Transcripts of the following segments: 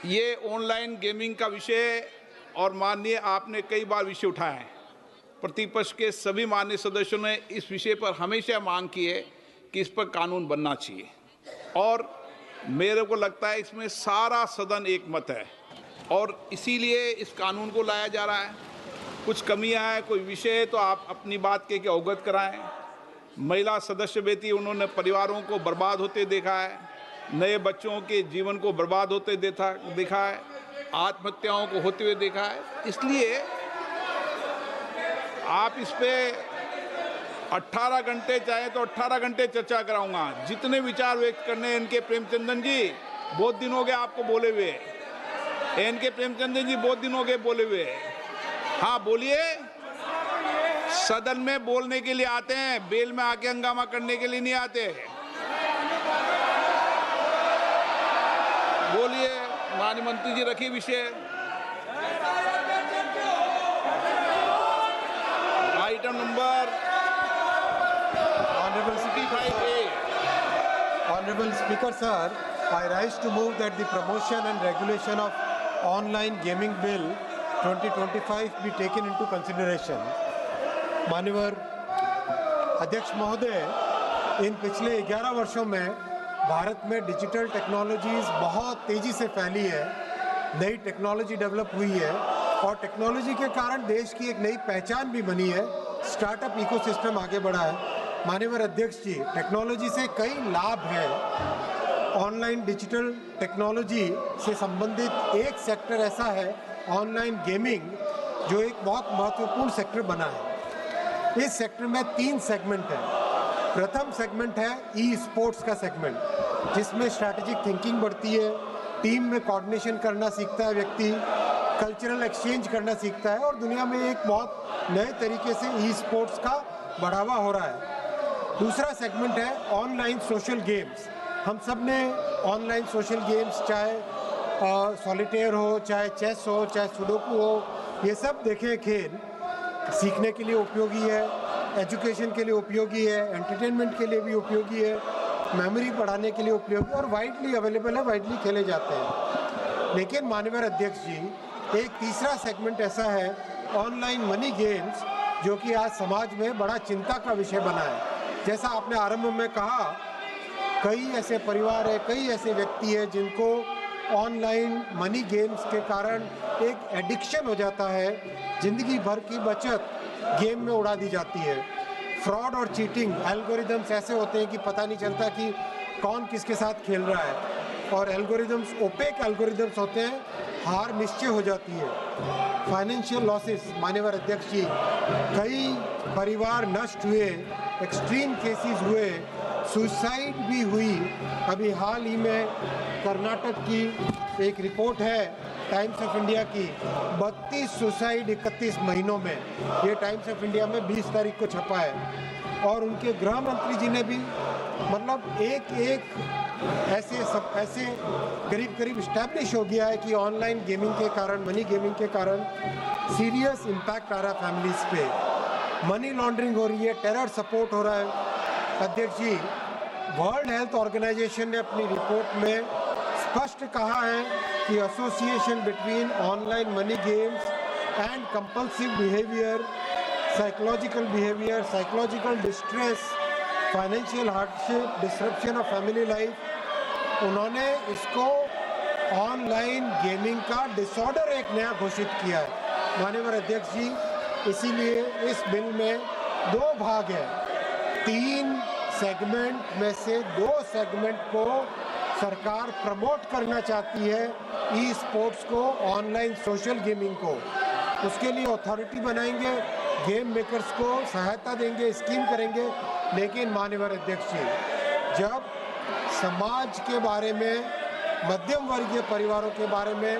ये online gaming का विषय और माननीय आपने कई बार विषय उठाया है। प्रतिपक्ष के सभी माननीय सदस्यों ने इस विषय पर हमेशा मांग की है कि इस पर कानून बनना चाहिए और मेरे को लगता है इसमें सारा सदन एक मत है और इसीलिए इस कानून को लाया जा रहा है। कुछ कमियां हैं, कोई विषय है तो आप अपनी बात के अवगत कराएं। महिला सदस्य बेटी उन्होंने परिवारों को बर्बाद होते देखा है, नए बच्चों के जीवन को बर्बाद होते देखा है, आत्महत्याओं को होते हुए देखा है। इसलिए आप इस पे 18 घंटे चाहे तो 18 घंटे चर्चा कराऊंगा। जितने विचार व्यक्त करने इनके प्रेमचंदन जी बहुत दिन हो गए आपको बोले हुए, इनके प्रेमचंदन जी बहुत दिन हो गए बोले हुए। हाँ बोलिए, सदन में बोलने के लिए आते हैं, बेल में आके हंगामा करने के लिए नहीं आते। बोलिए माननीय मंत्री जी, रखिए विषय। Item number Honorable Speaker sir, I rise to move that the promotion and regulation of online gaming bill 2025 be taken into consideration. माननीय अध्यक्ष महोदय, इन पिछले 11 वर्षों में भारत में डिजिटल टेक्नोलॉजीज बहुत तेज़ी से फैली है, नई टेक्नोलॉजी डेवलप हुई है और टेक्नोलॉजी के कारण देश की एक नई पहचान भी बनी है, स्टार्टअप इकोसिस्टम आगे बढ़ा है। माननीय अध्यक्ष जी, टेक्नोलॉजी से कई लाभ हैं। ऑनलाइन डिजिटल टेक्नोलॉजी से संबंधित एक सेक्टर ऐसा है ऑनलाइन गेमिंग, जो एक बहुत महत्वपूर्ण सेक्टर बना है। इस सेक्टर में 3 सेगमेंट हैं। प्रथम सेगमेंट है ई स्पोर्ट्स का सेगमेंट, जिसमें स्ट्रैटेजिक थिंकिंग बढ़ती है, टीम में कोऑर्डिनेशन करना सीखता है व्यक्ति, कल्चरल एक्सचेंज करना सीखता है और दुनिया में एक बहुत नए तरीके से ई स्पोर्ट्स का बढ़ावा हो रहा है। दूसरा सेगमेंट है ऑनलाइन सोशल गेम्स। हम सब ने ऑनलाइन सोशल गेम्स, चाहे सॉलिटेयर हो, चाहे चेस हो, चाहे सुडोकू हो, ये सब देखे खेल। सीखने के लिए उपयोगी है, एजुकेशन के लिए उपयोगी है, एंटरटेनमेंट के लिए भी उपयोगी है, मेमोरी बढ़ाने के लिए उपयोगी और वाइडली अवेलेबल है, वाइडली खेले जाते हैं। लेकिन माननीय अध्यक्ष जी, एक तीसरा सेगमेंट ऐसा है ऑनलाइन मनी गेम्स, जो कि आज समाज में बड़ा चिंता का विषय बना है। जैसा आपने आरंभ में कहा, कई ऐसे परिवार है, कई ऐसे व्यक्ति है जिनको ऑनलाइन मनी गेम्स के कारण एक एडिक्शन हो जाता है, जिंदगी भर की बचत गेम में उड़ा दी जाती है। फ्रॉड और चीटिंग एल्गोरिदम्स ऐसे होते हैं कि पता नहीं चलता कि कौन किसके साथ खेल रहा है और एल्गोरिदम्स ओपेक एल्गोरिदम्स होते हैं, हार निश्चय हो जाती है। फाइनेंशियल लॉसेस, माननीय अध्यक्ष जी, कई परिवार नष्ट हुए, एक्सट्रीम केसेस हुए, सुसाइड भी हुई। अभी हाल ही में कर्नाटक की एक रिपोर्ट है टाइम्स ऑफ इंडिया की, 32 सुसाइड 31 महीनों में, ये टाइम्स ऑफ इंडिया में 20 तारीख को छपा है। और उनके गृह मंत्री जी ने भी मतलब एक ऐसे करीब इस्टेब्लिश हो गया है कि ऑनलाइन गेमिंग के कारण, मनी गेमिंग के कारण सीरियस इम्पैक्ट आ रहा है फैमिलीज पे, मनी लॉन्ड्रिंग हो रही है, टेरर सपोर्ट हो रहा है। अध्यक्ष जी, वर्ल्ड हेल्थ ऑर्गेनाइजेशन ने अपनी रिपोर्ट में स्पष्ट कहा है कि association between online money games and compulsive behaviour, psychological distress, financial hardship, disruption of family life, उन्होंने इसको ऑनलाइन गेमिंग का डिसऑर्डर एक नया घोषित किया है। माननीय अध्यक्ष जी, इसीलिए इस बिल में 2 भाग है। 3 सेगमेंट में से 2 सेगमेंट को सरकार प्रमोट करना चाहती है, ई स्पोर्ट्स को, ऑनलाइन सोशल गेमिंग को। उसके लिए अथॉरिटी बनाएंगे, गेम मेकर्स को सहायता देंगे, स्कीम करेंगे। लेकिन माननीय अध्यक्ष जी, जब समाज के बारे में, मध्यम वर्गीय परिवारों के बारे में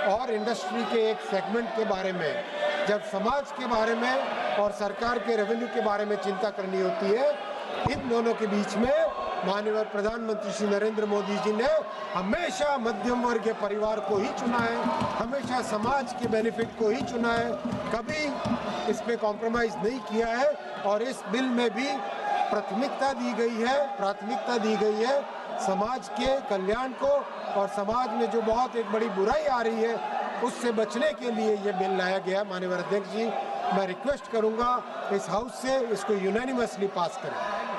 और इंडस्ट्री के एक सेगमेंट के बारे में, जब समाज के बारे में और सरकार के रेवेन्यू के बारे में चिंता करनी होती है, इन दोनों के बीच में माननीय प्रधानमंत्री श्री नरेंद्र मोदी जी ने हमेशा मध्यम वर्ग के परिवार को ही चुना है, हमेशा समाज के बेनिफिट को ही चुना है, कभी इसमें कॉम्प्रोमाइज़ नहीं किया है। और इस बिल में भी प्राथमिकता दी गई है समाज के कल्याण को और समाज में जो बहुत एक बड़ी बुराई आ रही है उससे बचने के लिए ये बिल लाया गया। माननीय अध्यक्ष जी, मैं रिक्वेस्ट करूंगा इस हाउस से इसको यूनानिमसली पास करें।